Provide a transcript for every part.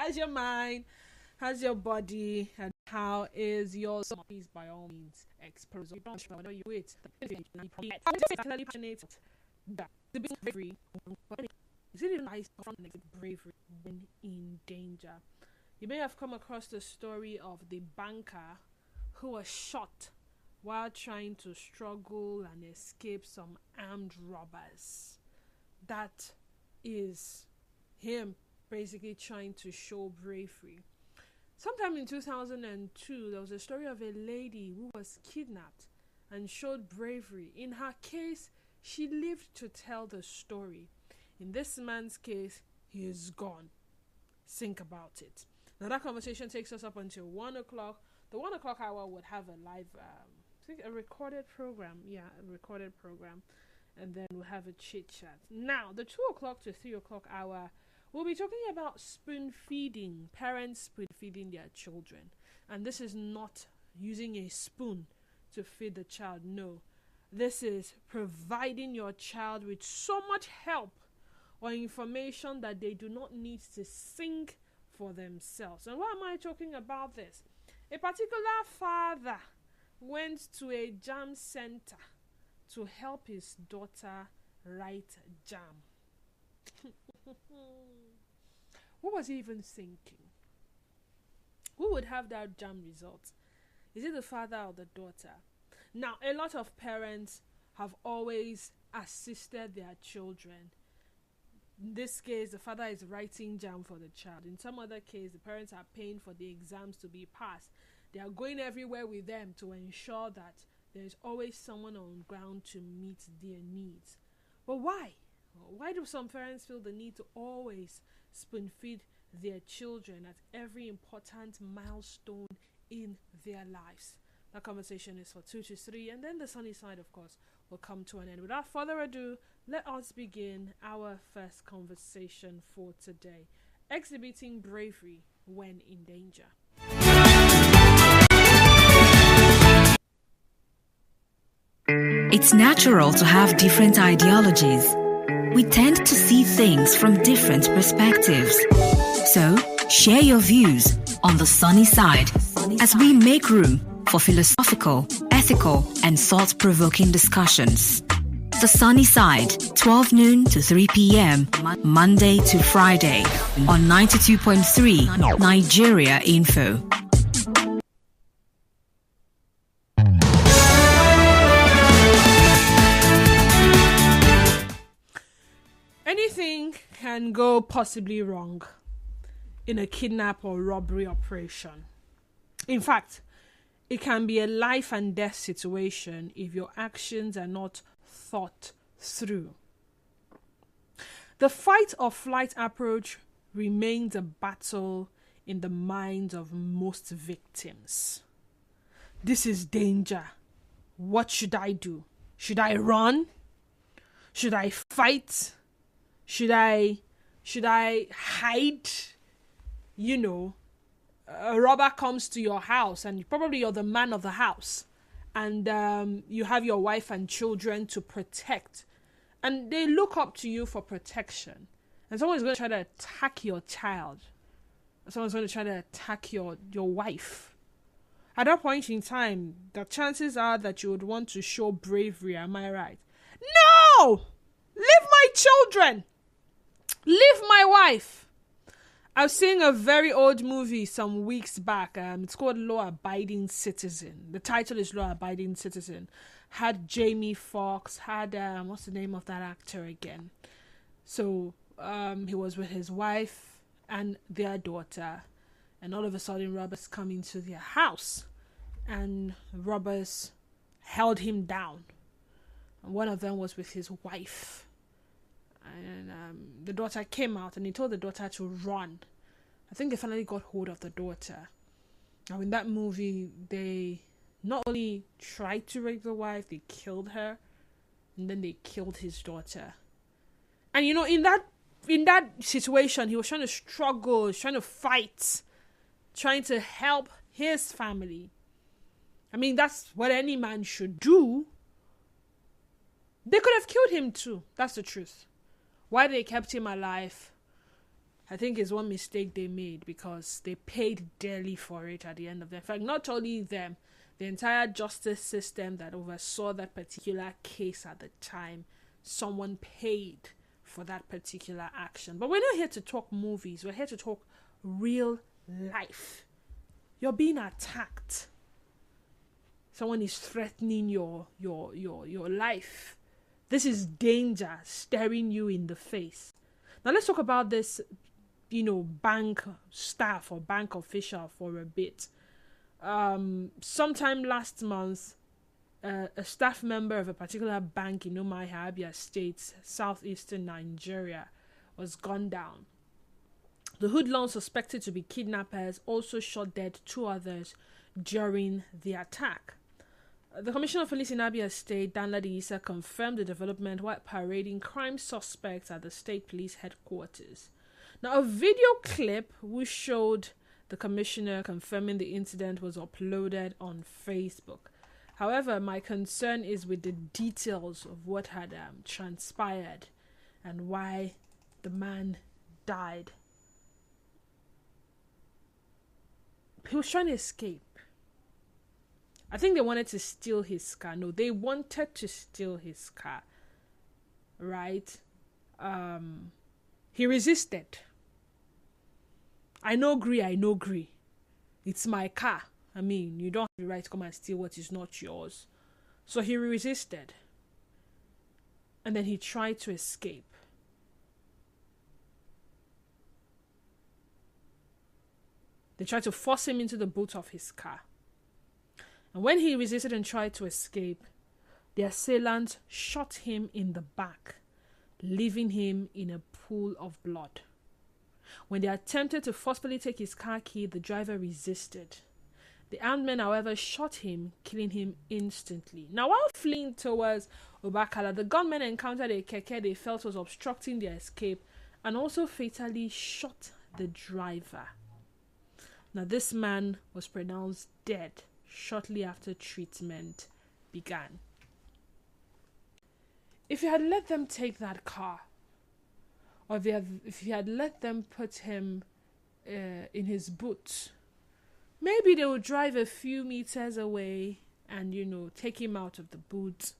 How's your mind? How's your body? And how is your soul? Please, by all means, expose. You don't know you wait. I'm just actually passionate. The big bravery. Is it nice to confront bravery when in danger? You may have come across the story of the banker who was shot while trying to struggle and escape some armed robbers. That is him basically trying to show bravery. Sometime in 2002, there was a story of a lady who was kidnapped and showed bravery. In her case, she lived to tell the story. In this man's case, he is gone. Think about it. Now that conversation takes us up until 1 o'clock. The 1 o'clock hour would have a live, a recorded program. Yeah, a recorded program. And then we'll have a chit chat. Now, the 2 o'clock to 3 o'clock hour, we'll be talking about spoon feeding, parents spoon feeding their children. And this is not using a spoon to feed the child. No, this is providing your child with so much help or information that they do not need to think for themselves. And why am I talking about this? A particular father went to a jam center to help his daughter write jam. What was he even thinking? Who would have that jam result? Is it the father or the daughter? Now, a lot of parents have always assisted their children. In this case, the father is writing jam for the child. In some other case, the parents are paying for the exams to be passed. They are going everywhere with them to ensure that there is always someone on ground to meet their needs. But why? Why do some parents feel the need to always spoon feed their children at every important milestone in their lives? That conversation is for 2 to 3, and then the sunny side, of course, will come to an end. Without further ado, let us begin our first conversation for today. Exhibiting bravery when in danger. It's natural to have different ideologies. We tend to see things from different perspectives. So, share your views on the sunny side as we make room for philosophical, ethical, and thought-provoking discussions. The Sunny Side, 12 noon to 3 p.m., Monday to Friday, on 92.3 Nigeria Info. Anything can go possibly wrong in a kidnap or robbery operation. In fact, it can be a life and death situation if your actions are not thought through. The fight or flight approach remains a battle in the minds of most victims. This is danger. What should I do? Should I run? Should I fight? Should I hide? You know, a robber comes to your house and probably you're the man of the house, and you have your wife and children to protect, and they look up to you for protection, and someone's going to try to attack your child, someone's going to try to attack your wife. At that point in time, the chances are that you would want to show bravery. Am I right? No! Leave my children! Leave my wife! I was seeing a very old movie some weeks back. It's called Law Abiding Citizen. The title is Law Abiding Citizen. Had Jamie Foxx, had, what's the name of that actor again? So, he was with his wife and their daughter. And all of a sudden, robbers come into their house. And robbers held him down. And one of them was with his wife. And the daughter came out and he told the daughter to run. I think they finally got hold of the daughter. Now in that movie, they not only tried to rape the wife, they killed her, and then they killed his daughter. And you know, in that situation, he was trying to struggle, he was trying to fight, trying to help his family. I mean, that's what any man should do. They could have killed him too. That's the truth. Why they kept him alive, I think is one mistake they made, because they paid dearly for it at the end of the day. In fact, not only them, the entire justice system that oversaw that particular case at the time, someone paid for that particular action. But we're not here to talk movies. We're here to talk real life. You're being attacked. Someone is threatening your life. This is danger staring you in the face. Now let's talk about this, bank staff or bank official for a bit. Sometime last month, a staff member of a particular bank in Umuahia, Abia State, southeastern Nigeria, was gunned down. The hoodlums suspected to be kidnappers also shot dead 2 others during the attack. The Commissioner of Police in Abia State, Danladi Issa, confirmed the development while parading crime suspects at the state police headquarters. Now, a video clip which showed the commissioner confirming the incident was uploaded on Facebook. However, my concern is with the details of what had transpired and why the man died. He was trying to escape. I think they wanted to steal his car. No, they wanted to steal his car. Right? He resisted. I no agree. It's my car. I mean, you don't have the right to come and steal what is not yours. So he resisted. And then he tried to escape. They tried to force him into the boot of his car. And when he resisted and tried to escape, the assailants shot him in the back, leaving him in a pool of blood. When they attempted to forcefully take his car key, the driver resisted. The armed men, however, shot him, killing him instantly. Now, while fleeing towards Obakala, the gunmen encountered a keke they felt was obstructing their escape and also fatally shot the driver. Now, this man was pronounced dead shortly after treatment began. If you had let them take that car, or if you had let them put him in his boot, maybe they would drive a few meters away and, take him out of the boot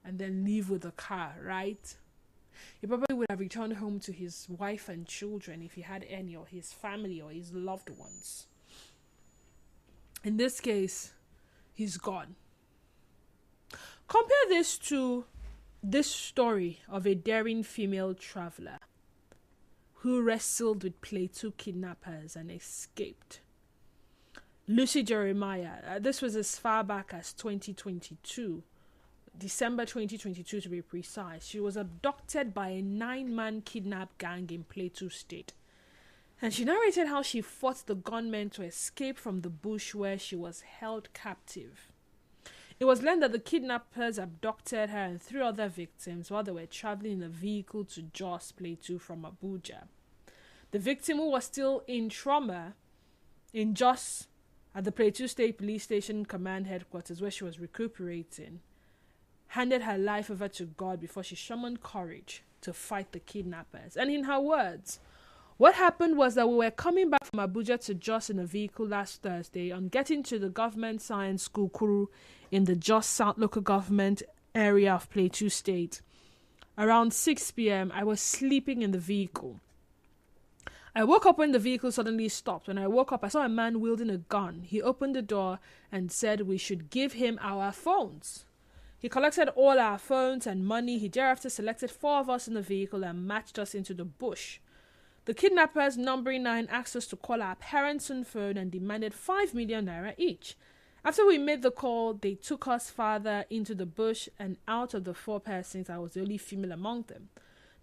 and then leave with the car, right? He probably would have returned home to his wife and children if he had any, or his family or his loved ones. In this case, he's gone. Compare this to this story of a daring female traveler who wrestled with Plateau kidnappers and escaped. Lucy Jeremiah, this was as far back as 2022, December 2022 to be precise. She was abducted by a 9-man kidnap gang in Plateau State. And she narrated how she fought the gunmen to escape from the bush where she was held captive. It was learned that the kidnappers abducted her and 3 other victims while they were traveling in a vehicle to Jos Plateau from Abuja. The victim, who was still in trauma in Jos at the Plateau State Police Station Command Headquarters where she was recuperating, handed her life over to God before she summoned courage to fight the kidnappers. And in her words, what happened was that we were coming back from Abuja to Jos in a vehicle last Thursday. On getting to the government science school, Kuru, in the Jos South local government area of Plateau State, around 6 p.m., I was sleeping in the vehicle. I woke up when the vehicle suddenly stopped. When I woke up, I saw a man wielding a gun. He opened the door and said we should give him our phones. He collected all our phones and money. He thereafter selected 4 of us in the vehicle and marched us into the bush. The kidnappers, numbering 9, asked us to call our parents on phone and demanded 5 million naira each. After we made the call, they took us farther into the bush, and out of the 4 persons, I was the only female among them.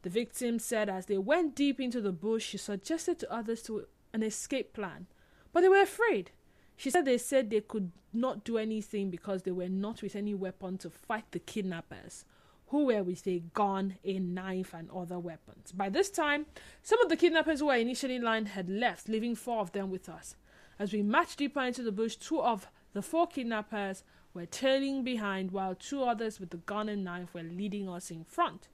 The victim said as they went deep into the bush, she suggested to others an escape plan, but they were afraid. She said they could not do anything because they were not with any weapon to fight the kidnappers, who were with a gun, a knife, and other weapons. By this time, some of the kidnappers who were initially in line had left, leaving 4 of them with us. As we marched deeper into the bush, 2 of the 4 kidnappers were turning behind, while 2 others with the gun and knife were leading us in front.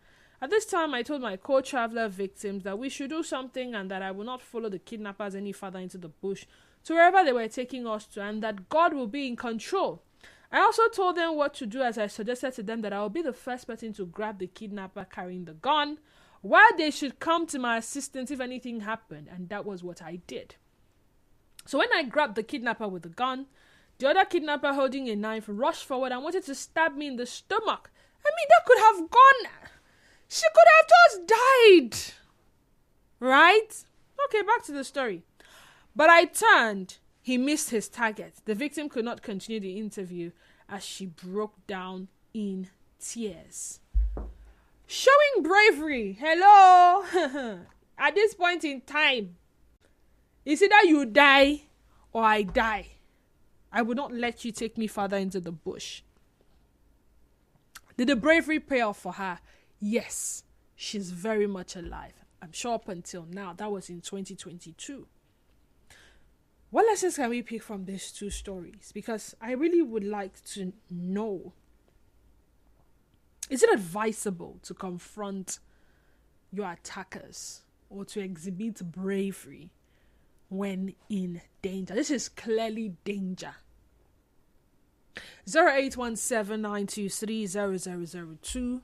At this time, I told my co-traveler victims that we should do something and that I will not follow the kidnappers any further into the bush to wherever they were taking us to, and that God will be in control. I also told them what to do, as I suggested to them that I will be the first person to grab the kidnapper carrying the gun, while they should come to my assistance if anything happened, and that was what I did. So when I grabbed the kidnapper with the gun, the other kidnapper holding a knife rushed forward and wanted to stab me in the stomach. I mean, that could have gone. She could have just died. Right? Okay, back to the story. But I turned. He missed his target. The victim could not continue the interview as she broke down in tears. Showing bravery. Hello. At this point in time, it's either you die or I die. I will not let you take me further into the bush. Did the bravery pay off for her? Yes, she's very much alive. I'm sure up until now. That was in 2022. What lessons can we pick from these two stories? Because I really would like to know, is it advisable to confront your attackers or to exhibit bravery when in danger? This is clearly danger. 0817-923-0002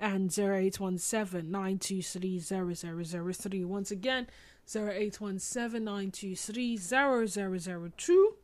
and 0817-923-0003. Once again, 0817-923-0002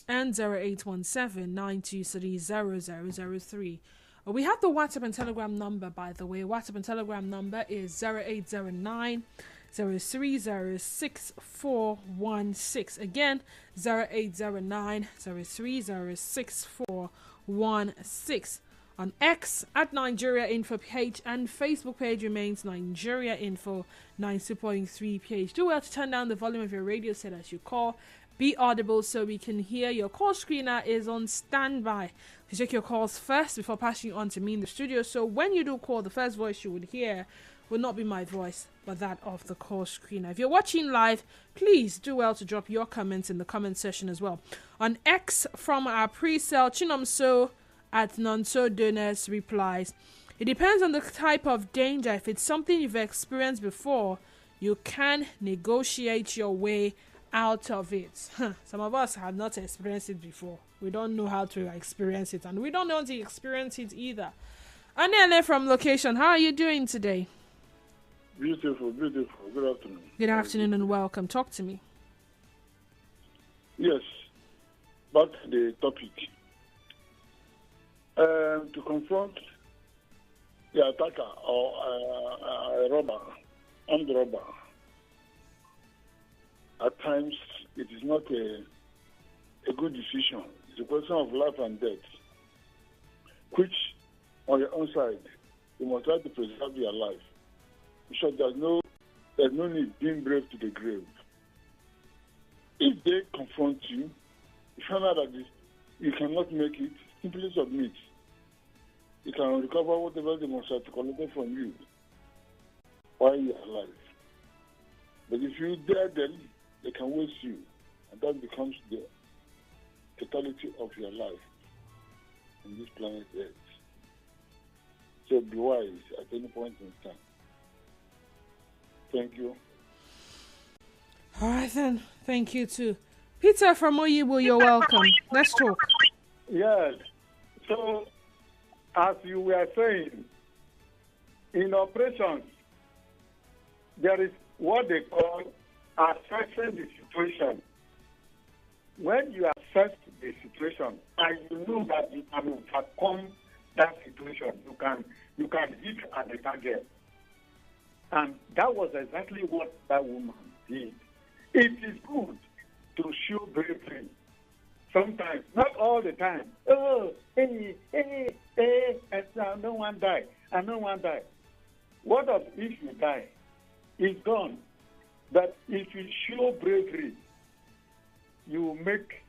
and 0817-923-0003. We have the WhatsApp and Telegram number, by the way. WhatsApp and Telegram number is 0809 030616. Again, 0809 030616. On X at Nigeria Info page, and Facebook page remains Nigeria Info 92.3 page. Do well to turn down the volume of your radio set as you call. Be audible so we can hear. Your call screener is on standby to check your calls first before passing you on to me in the studio. So when you do call, the first voice you would hear will not be my voice, but that of the call screener. If you're watching live, please do well to drop your comments in the comment section as well. On X, from our pre-sale, Chinomso at Nonso Donors replies, it depends on the type of danger. If it's something you've experienced before, you can negotiate your way out of it. Some of us have not experienced it before. We don't know how to experience it, and we don't want to experience it either. Anele from location, how are you doing today? Beautiful. Good afternoon. Good afternoon and welcome. Talk to me. Yes, back to the topic. To confront the attacker or a robber, armed robber, at times it is not a good decision. It's a question of life and death, which on your own side, you must try to preserve your life. Because there's no need being brave to the grave. If they confront you, you find out that you cannot make it, simply submit. You can recover whatever they must have collected from you while you are alive. But if you dare them, they can waste you, and that becomes the totality of your life in this planet Earth. So be wise at any point in time. Thank you. All right then. Thank you too. Peter from Oyibo, you're welcome. Let's talk. Yes. So, as you were saying, in operations, there is what they call assessing the situation. When you assess the situation and you know that you can overcome that situation, you can hit at the target. And that was exactly what that woman did. It is good to show bravery. Sometimes, not all the time. Oh, I don't want to die. I don't want to die. What if you die? It's gone. But if you show bravery, you will make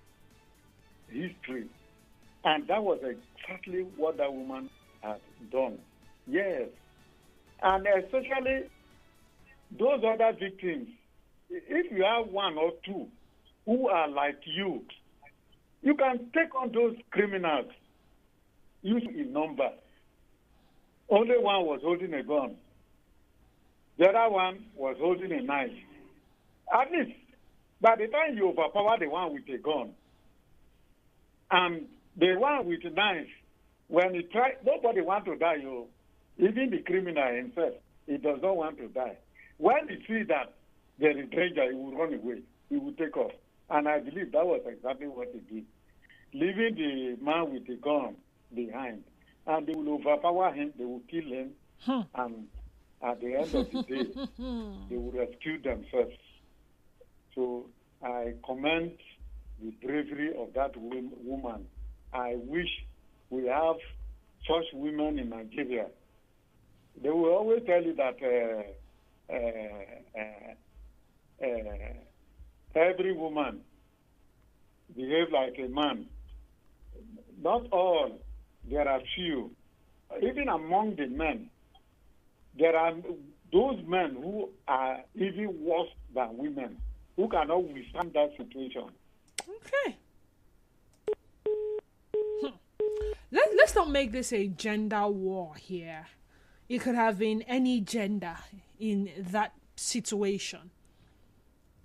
history. And that was exactly what that woman had done. Yes. And especially those other victims, if you have one or two who are like you can take on those criminals. Use in number. Only one was holding a gun. The other one was holding a knife. At least, by the time you overpower the one with a gun, and the one with a knife, when he try, nobody want to die. Even the criminal himself, he does not want to die. When he sees that there is danger, he will run away. He will take off. And I believe that was exactly what he did. Leaving the man with the gun behind. And they will overpower him, they will kill him, and at the end of the day, they will rescue themselves. So I commend the bravery of that woman. I wish we have such women in Nigeria. They will always tell you that every woman behaves like a man. Not all. There are few. Even among the men, there are those men who are even worse than women, who cannot withstand that situation. Okay. Let's not make this a gender war here. It could have been any gender in that situation.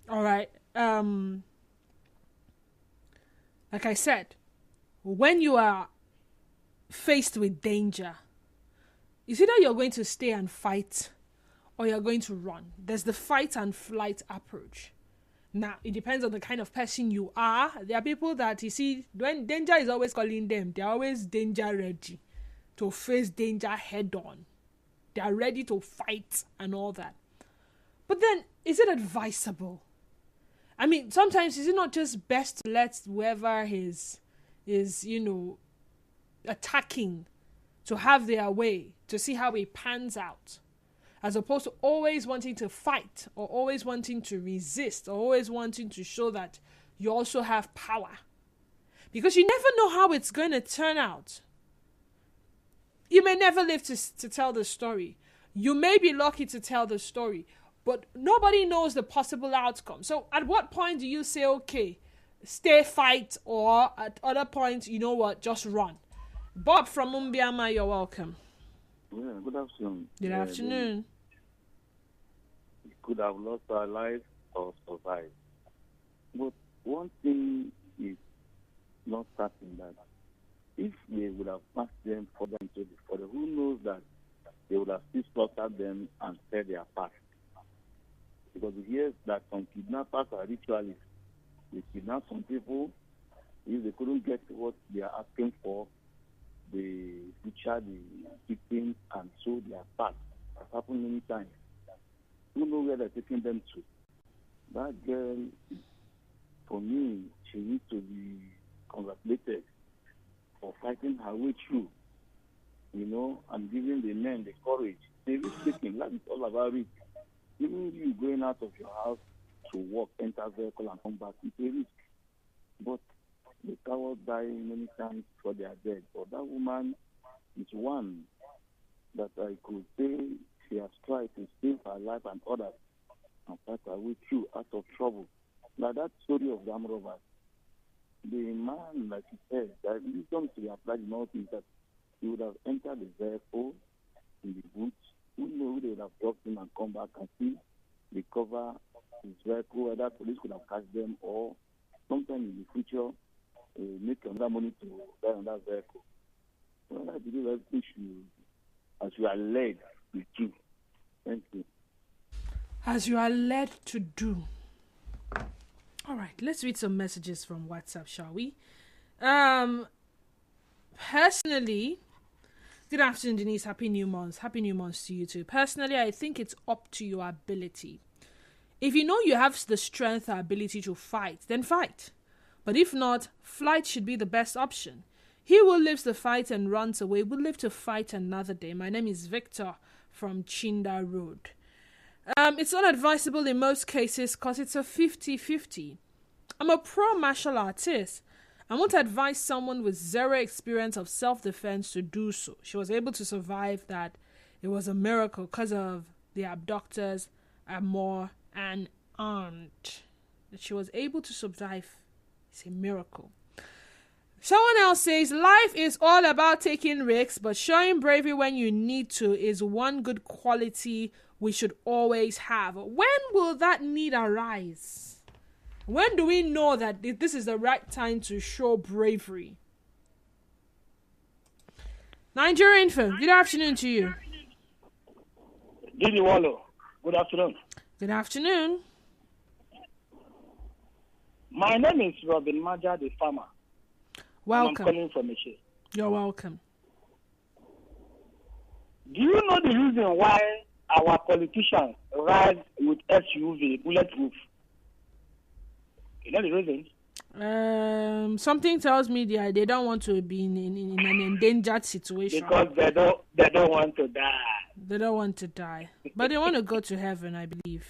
All right. Like I said, when you are faced with danger, it's either you're going to stay and fight or you're going to run. There's the fight and flight approach. Now, it depends on the kind of person you are. There are people that, you see, when danger is always calling them, they're always danger ready to face danger head on. They are ready to fight and all that. But then, is it advisable? I mean, sometimes is it not just best to let whoever is attacking to have their way, to see how it pans out, as opposed to always wanting to fight or always wanting to resist or always wanting to show that you also have power? Because you never know how it's going to turn out. You may never live to tell the story. You may be lucky to tell the story, but nobody knows the possible outcome. So at what point do you say, okay, stay fight, or at other points, you know what, just run? Bob from Umbiama, you're welcome. Yeah, good afternoon. Good afternoon. We could have lost our lives or survived. But one thing is not certain, that if they would have passed them further into the further, who knows that they would have still slaughtered them and set their past. Because we hear that some kidnappers are ritualists. They kidnap some people. If they couldn't get what they are asking for, they butcher the victims and sow their past. It has happened many times. Who knows where they're taking them to? That girl, for me, she needs to be congratulated for fighting her way through, and giving the men the courage. They risk taking. Life is all about risk. Even you going out of your house to work, enter a vehicle and come back, it's a risk. But the cowards die many times before they are dead. But that woman is one that I could say she has tried to save her life and others and fight her way through out of trouble. Now that story of the armed robbers, the man, like he said, that wisdom to be applied in all things, that he would have entered the vehicle in the boots. Who knows, they would have dropped him and come back and see recover his vehicle, whether police could have catch them or sometime in the future make another money to buy another vehicle. Well, I believe everything should, as you are led to do. Thank you. As you are led to do. All right, let's read some messages from WhatsApp, shall we? Personally, good afternoon, Denise. Happy New Month. Happy New Month to you too. Personally, I think it's up to your ability. If you know you have the strength or ability to fight, then fight. But if not, flight should be the best option. He who lives to fight and runs away will live to fight another day. My name is Victor from Chinda Road. It's not advisable in most cases because it's a 50-50. I'm a pro martial artist. I won't advise someone with zero experience of self-defense to do so. She was able to survive that. It was a miracle because of the abductors, Amor and Aunt. That she was able to survive. It's a miracle. Someone else says, life is all about taking risks, but showing bravery when you need to is one good quality we should always have. When will that need arise? When do we know that this is the right time to show bravery? Nigeria Info, good afternoon to you. Didi Wallo, good afternoon. Good afternoon. My name is Robin Maja, the farmer. Welcome. I'm calling from Michi. You're welcome. Do you know the reason why our politicians ride with SUV, bulletproof? You know the reason? Something tells me they don't want to be in an endangered situation. Because they don't want to die. They don't want to die. But they want to go to heaven, I believe.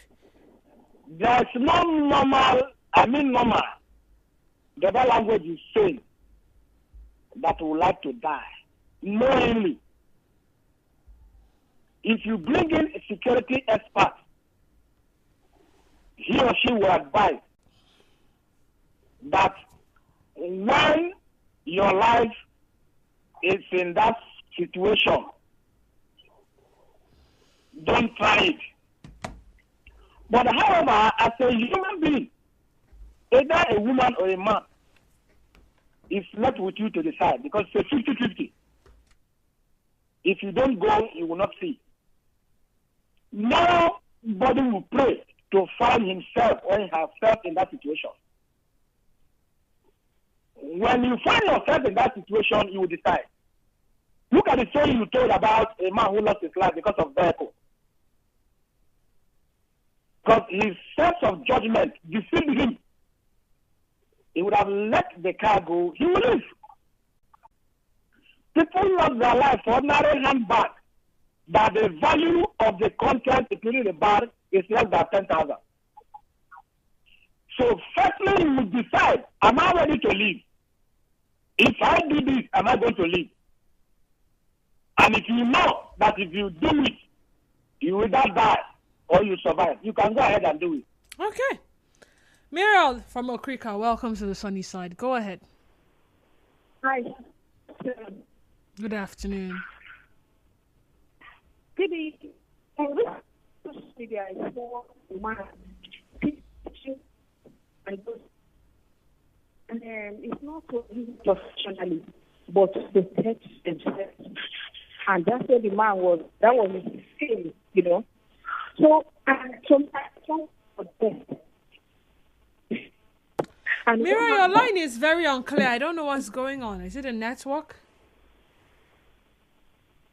There's no normal. The Bible language is saying that we would like to die knowingly. If you bring in a security expert, he or she will advise that when your life is in that situation, don't try it. But however, as a human being, either a woman or a man is left with you to decide, because it's a 50-50. If you don't go, you will not see. Nobody will pray to find himself or herself in that situation. When you find yourself in that situation, you will decide. Look at the story you told about a man who lost his life because of vehicle. Because his sense of judgment deceived him. He would have let the car go, he would live. People lost their life for ordinary handbag, that the value of the content, including the bag, is less than 10,000. So firstly, you would decide, am I ready to live? If I do this, am I going to live? And if you know that if you do it, you will either die or you survive, you can go ahead and do it. Okay. Muriel from Okrika, welcome to the sunny side. Go ahead. Hi. Good afternoon. Good evening. On this media, I saw a man teaching and it's not so professionally, but the text themselves. And that's what the man was. That was his skill, you know. So, Mira, your line is very unclear. I don't know what's going on. Is it a network?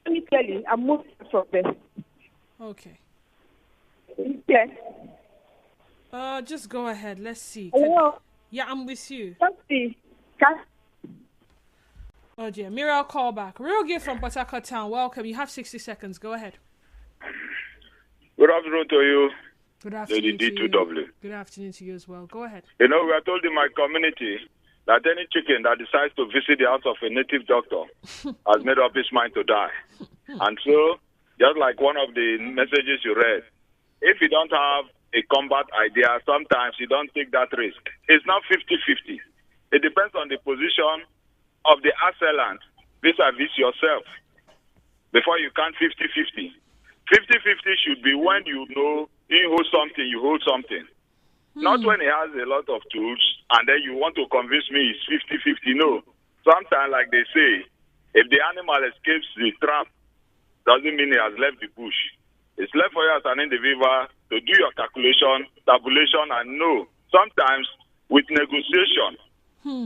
Let me tell you, I'm moving from this. Okay. Yes. Just go ahead. Let's see. Yeah, I'm with you. Let's see. Oh dear. Mira, call back. Real gift from Port Harcourt Town. Welcome. You have 60 seconds. Go ahead. Good afternoon to you. Good afternoon Lady to you. D2W. Good afternoon to you as well. Go ahead. You know, we are told in my community that any chicken that decides to visit the house of a native doctor has made up his mind to die. And so, just like one of the messages you read, if you don't have a combat idea, sometimes you don't take that risk. It's not 50-50. It depends on the position of the assailant vis-a-vis yourself before you count 50-50. 50-50 should be when you know you hold something, you hold something. Not when he has a lot of tools and then you want to convince me it's 50-50. No. Sometimes, like they say, if the animal escapes the trap, doesn't mean he has left the bush. It's left for you as an individual to do your tabulation, and know. Sometimes, with negotiation,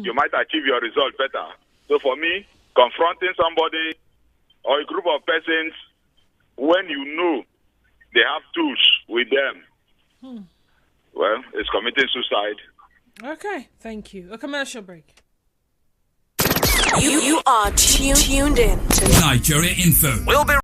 you might achieve your result better. So for me, confronting somebody or a group of persons when you know they have tools with them, well, it's committing suicide. Okay, thank you. A commercial break. You are tuned in to Nigeria Info. We'll be